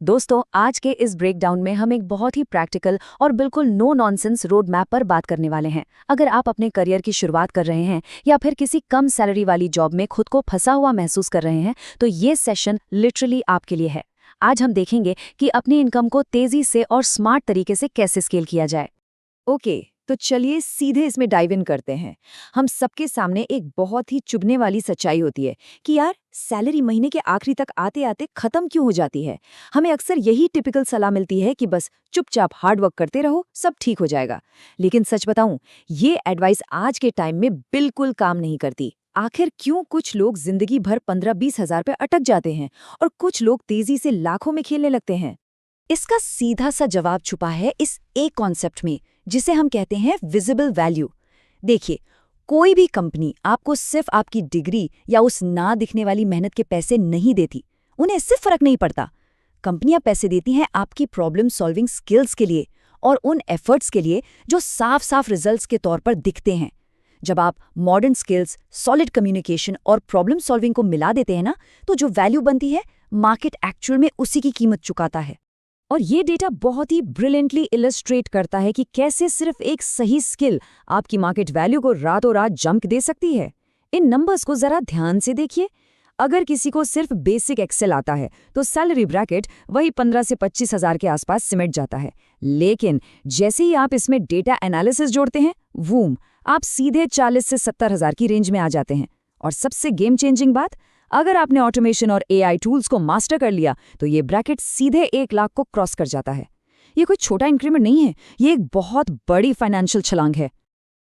दोस्तों, आज के इस ब्रेकडाउन में हम एक बहुत ही प्रैक्टिकल और बिल्कुल नो नॉनसेंस रोड मैप पर बात करने वाले हैं। अगर आप अपने करियर की शुरुआत कर रहे हैं या फिर किसी कम सैलरी वाली जॉब में खुद को फंसा हुआ महसूस कर रहे हैं, तो ये सेशन लिटरली आपके लिए है। आज हम देखेंगे कि अपनी इनकम को तेजी से और स्मार्ट तरीके से कैसे स्केल किया जाए। ओके, तो चलिए सीधे इसमें डाइव इन करते हैं। हम सबके सामने एक बहुत ही चुभने वाली सच्चाई होती है कि यार सैलरी महीने के आखिरी तक आते आते खत्म क्यों हो जाती है। हमें अक्सर यही टिपिकल सलाह मिलती है कि बस चुपचाप हार्ड वर्क करते रहो, सब ठीक हो जाएगा। लेकिन सच बताऊं, ये एडवाइस आज के टाइम में बिल्कुल काम नहीं करती। आखिर क्यों कुछ लोग जिंदगी भर 15-20 हजार पे अटक जाते हैं और कुछ लोग तेजी से लाखों में खेलने लगते हैं? इसका सीधा सा जवाब छुपा है इस एक कॉन्सेप्ट में, जिसे हम कहते हैं विजिबल वैल्यू। देखिए, कोई भी कंपनी आपको सिर्फ आपकी डिग्री या उस ना दिखने वाली मेहनत के पैसे नहीं देती। उन्हें इससे फर्क नहीं पड़ता। कंपनियां पैसे देती हैं आपकी प्रॉब्लम सॉल्विंग स्किल्स के लिए और उन एफर्ट्स के लिए जो साफ साफ रिजल्ट्स के तौर पर दिखते हैं। जब आप मॉडर्न स्किल्स, सॉलिड कम्युनिकेशन और प्रॉब्लम सॉल्विंग को मिला देते हैं ना, तो जो वैल्यू बनती है, मार्केट एक्चुअल में उसी की कीमत चुकाता है। और ये डेटा बहुत ही ब्रिलियंटली इलस्ट्रेट करता है कि कैसे सिर्फ एक सही स्किल आपकी मार्केट वैल्यू को रातों रात जंप दे सकती है। इन नंबर्स को जरा ध्यान से देखिए। अगर किसी को सिर्फ बेसिक एक्सेल आता है तो सैलरी ब्रैकेट वही 15 से 25 हजार के आसपास सिमट जाता है। लेकिन जैसे ही आप इसमें डेटा एनालिसिस जोड़ते हैं, वूम, आप सीधे 40 से 70 हजार की रेंज में आ जाते हैं। और सबसे गेम चेंजिंग बात, अगर आपने ऑटोमेशन और एआई टूल्स को मास्टर कर लिया तो ये ब्रैकेट सीधे 1 लाख को क्रॉस कर जाता है। ये कोई छोटा इंक्रीमेंट नहीं है, ये एक बहुत बड़ी फाइनेंशियल छलांग है।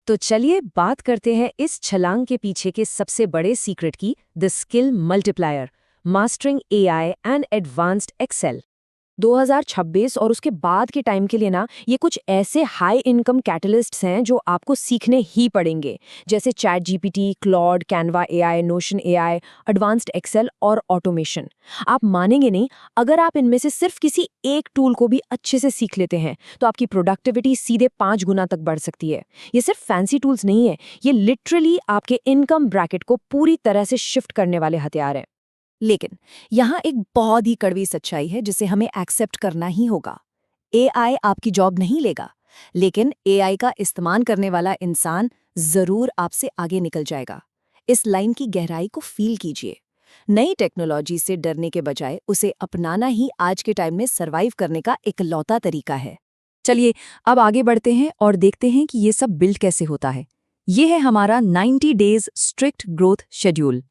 तो चलिए बात करते हैं इस छलांग के पीछे के सबसे बड़े सीक्रेट की, the skill multiplier, mastering AI and advanced Excel. 2026 और उसके बाद के टाइम के लिए ना, ये कुछ ऐसे हाई इनकम कैटलिस्ट्स हैं जो आपको सीखने ही पड़ेंगे, जैसे chat GPT, Claude, Canva AI, Notion AI, advanced Excel और ऑटोमेशन। आप मानेंगे नहीं, अगर आप इनमें से सिर्फ किसी एक टूल को भी अच्छे से सीख लेते हैं तो आपकी प्रोडक्टिविटी सीधे 5 गुना तक बढ़ सकती है। ये सिर्फ फैंसी टूल्स नहीं है, ये लिटरली आपके इनकम ब्रैकेट को पूरी तरह से शिफ्ट करने वाले हथियार हैं। लेकिन यहाँ एक बहुत ही कड़वी सच्चाई है जिसे हमें एक्सेप्ट करना ही होगा। एआई आपकी जॉब नहीं लेगा, लेकिन एआई का इस्तेमाल करने वाला इंसान जरूर आपसे आगे निकल जाएगा। इस लाइन की गहराई को फील कीजिए। नई टेक्नोलॉजी से डरने के बजाय उसे अपनाना ही आज के टाइम में सर्वाइव करने का इकलौता तरीका है। चलिए अब आगे बढ़ते हैं और देखते हैं कि ये सब बिल्ड कैसे होता है। ये है हमारा 90 डेज स्ट्रिक्ट ग्रोथ शेड्यूल।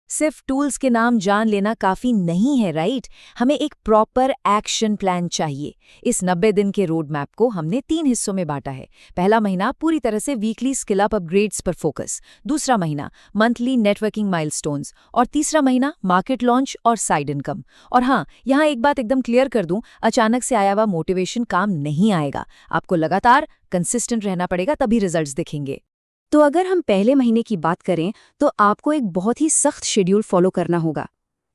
सिर्फ टूल्स के नाम जान लेना काफी नहीं है, राइट? हमें एक प्रॉपर एक्शन प्लान चाहिए। इस 90 दिन के रोड मैप को हमने 3 हिस्सों में बांटा है। पहला महीना पूरी तरह से वीकली स्किल अप अपग्रेड्स पर फोकस, दूसरा महीना मंथली नेटवर्किंग माइलस्टोन्स और तीसरा महीना मार्केट लॉन्च और साइड इनकम। और हाँ, यहाँ एक बात एकदम क्लियर कर दूं, अचानक से आया हुआ मोटिवेशन काम नहीं आएगा। आपको लगातार कंसिस्टेंट रहना पड़ेगा, तभी रिजल्ट्स दिखेंगे। तो अगर हम पहले महीने की बात करें तो आपको एक बहुत ही सख्त शेड्यूल फॉलो करना होगा।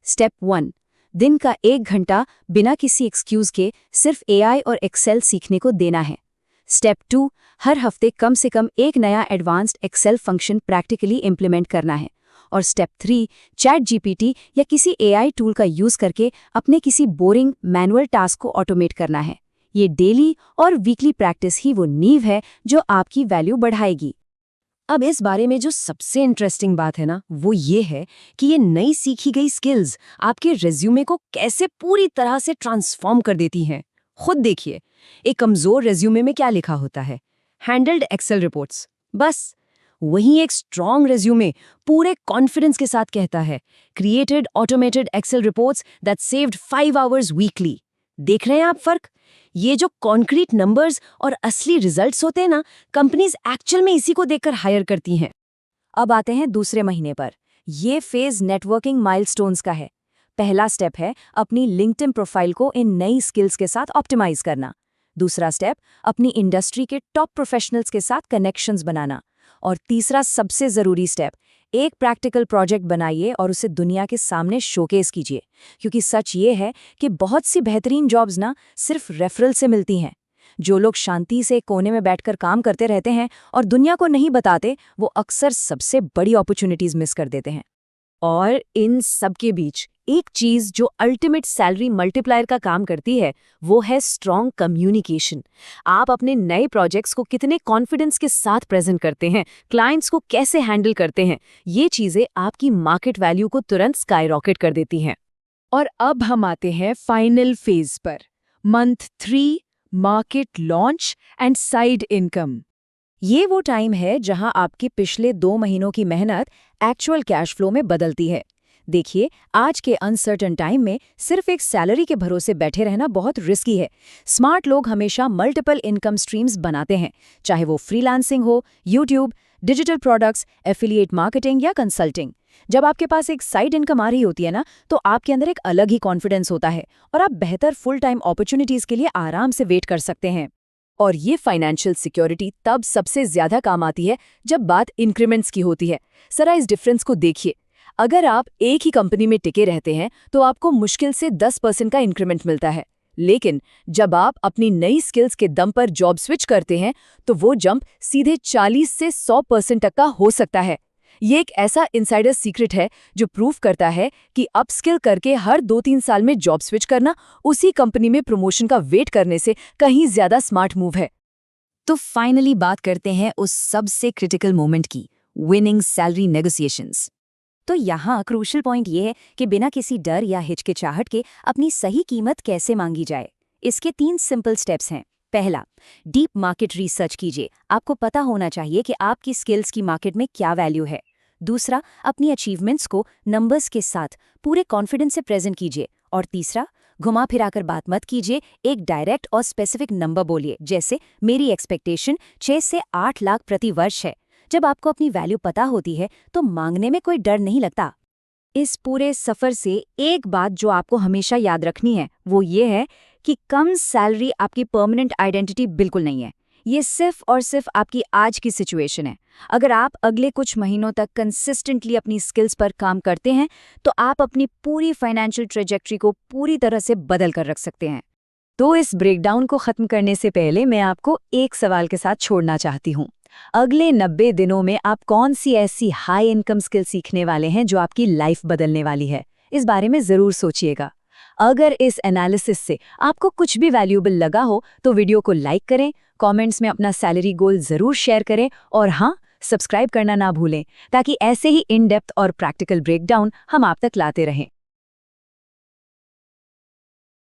स्टेप 1, दिन का 1 घंटा बिना किसी एक्सक्यूज के सिर्फ एआई और एक्सेल सीखने को देना है। स्टेप 2, हर हफ्ते कम से कम एक नया advanced Excel function practically implement करना है। और स्टेप 3, चैट जीपीटी या किसी एआई टूल का यूज करके अपने किसी बोरिंग मैनुअल टास्क को ऑटोमेट करना है। ये डेली और वीकली प्रैक्टिस ही वो नींव है जो आपकी वैल्यू बढ़ाएगी। अब इस बारे में जो सबसे इंटरेस्टिंग बात है ना, वो ये है कि ये नई सीखी गई स्किल्स आपके रेज्यूमे को कैसे पूरी तरह से ट्रांसफॉर्म कर देती हैं। खुद देखिए, एक कमजोर रेज्यूमे में क्या लिखा होता है? Handled Excel reports. बस वहीं एक स्ट्रॉन्ग रेज्यूमे पूरे कॉन्फिडेंस के साथ कहता है, created automated Excel reports that saved 5 hours weekly. देख रहे हैं आप फर्क? ये जो कॉन्क्रीट नंबर्स और असली रिजल्ट्स होते हैं ना, कंपनीज एक्चुअल में इसी को देखकर हायर करती हैं। अब आते हैं दूसरे महीने पर। ये फेज नेटवर्किंग माइलस्टोन्स का है। पहला स्टेप है अपनी लिंक्डइन प्रोफाइल को इन नई स्किल्स के साथ ऑप्टिमाइज करना। दूसरा स्टेप, अपनी इंडस्ट्री के टॉप प्रोफेशनल्स के साथ कनेक्शंस बनाना। और तीसरा सबसे जरूरी स्टेप, एक प्रैक्टिकल प्रोजेक्ट बनाइए और उसे दुनिया के सामने शोकेस कीजिए। क्योंकि सच ये है कि बहुत सी बेहतरीन जॉब्स ना सिर्फ रेफरल से मिलती हैं। जो लोग शांति से कोने में बैठकर काम करते रहते हैं और दुनिया को नहीं बताते, वो अक्सर सबसे बड़ी अपॉर्चुनिटीज मिस कर देते हैं। और इन सब के बीच एक चीज जो अल्टीमेट सैलरी मल्टीप्लायर का काम करती है वो है स्ट्रॉन्ग कम्युनिकेशन। आप अपने नए प्रोजेक्ट्स को कितने कॉन्फिडेंस के साथ प्रेजेंट करते हैं, क्लाइंट्स को कैसे हैंडल करते हैं, ये चीजें आपकी मार्केट वैल्यू को तुरंत स्काईरॉकेट कर देती हैं। और अब हम आते हैं फाइनल फेज पर, month 3, market launch and side income. ये वो टाइम है जहां आपके पिछले 2 महीनों की मेहनत एक्चुअल कैश फ्लो में बदलती है। देखिए, आज के अनसर्टन टाइम में सिर्फ एक सैलरी के भरोसे बैठे रहना बहुत रिस्की है। स्मार्ट लोग हमेशा मल्टीपल इनकम स्ट्रीम्स बनाते हैं, चाहे वो फ्रीलांसिंग हो, YouTube, digital products, affiliate marketing या कंसल्टिंग। जब आपके पास एक साइड इनकम आ रही होती है ना, तो आपके अंदर एक अलग ही कॉन्फिडेंस होता है और आप बेहतर फुल टाइम अपॉर्चुनिटीज के लिए आराम से वेट कर सकते हैं। और ये फाइनेंशियल सिक्योरिटी तब सबसे ज्यादा काम आती है जब बात इंक्रीमेंट्स की होती है। जरा इस डिफरेंस को देखिए। अगर आप एक ही कंपनी में टिके रहते हैं तो आपको मुश्किल से 10% का इंक्रीमेंट मिलता है, लेकिन जब आप अपनी नई स्किल्स के दम पर जॉब स्विच करते हैं तो वो जंप सीधे 40 से 100% तक का हो सकता है। ये एक ऐसा इनसाइडर सीक्रेट है जो प्रूव करता है कि अपस्किल करके हर 2-3 साल में जॉब स्विच करना उसी कंपनी में प्रमोशन का वेट करने से कहीं ज्यादा स्मार्ट मूव है। तो फाइनली बात करते हैं उस सबसे क्रिटिकल मोमेंट की, विनिंग सैलरी नेगोशिएशंस। तो यहाँ क्रूशियल पॉइंट ये है कि बिना किसी डर या हिचकिचाहट के अपनी सही कीमत कैसे मांगी जाए। इसके 3 सिंपल स्टेप्स हैं। पहला, डीप मार्केट रिसर्च कीजिए। आपको पता होना चाहिए कि आपकी स्किल्स की मार्केट में क्या वैल्यू है। दूसरा, अपनी अचीवमेंट्स को नंबर्स के साथ पूरे कॉन्फिडेंस से प्रेजेंट कीजिए। और तीसरा, घुमा फिराकर बात मत कीजिए, एक डायरेक्ट और स्पेसिफिक नंबर बोलिए, जैसे मेरी एक्सपेक्टेशन 6 से 8 लाख प्रति वर्ष है। जब आपको अपनी वैल्यू पता होती है तो मांगने में कोई डर नहीं लगता। इस पूरे सफर से एक बात जो आपको हमेशा याद रखनी है वो ये है कि कम सैलरी आपकी परमानेंट आइडेंटिटी बिल्कुल नहीं है। ये सिर्फ और सिर्फ आपकी आज की सिचुएशन है। अगर आप अगले कुछ महीनों तक कंसिस्टेंटली अपनी स्किल्स पर काम करते हैं तो आप अपनी पूरी फाइनेंशियल ट्रेजेक्ट्री को पूरी तरह से बदल कर रख सकते हैं। तो इस ब्रेकडाउन को खत्म करने से पहले मैं आपको एक सवाल के साथ छोड़ना चाहती हूँ। अगले 90 दिनों में आप कौन सी ऐसी हाई इनकम स्किल सीखने वाले हैं जो आपकी लाइफ बदलने वाली है? इस बारे में जरूर सोचिएगा। अगर इस एनालिसिस से आपको कुछ भी वैल्यूएबल लगा हो तो वीडियो को लाइक करें, कमेंट्स में अपना सैलरी गोल जरूर शेयर करें और हाँ, सब्सक्राइब करना ना भूलें ताकि ऐसे ही इन डेप्थ और प्रैक्टिकल ब्रेकडाउन हम आप तक लाते रहें।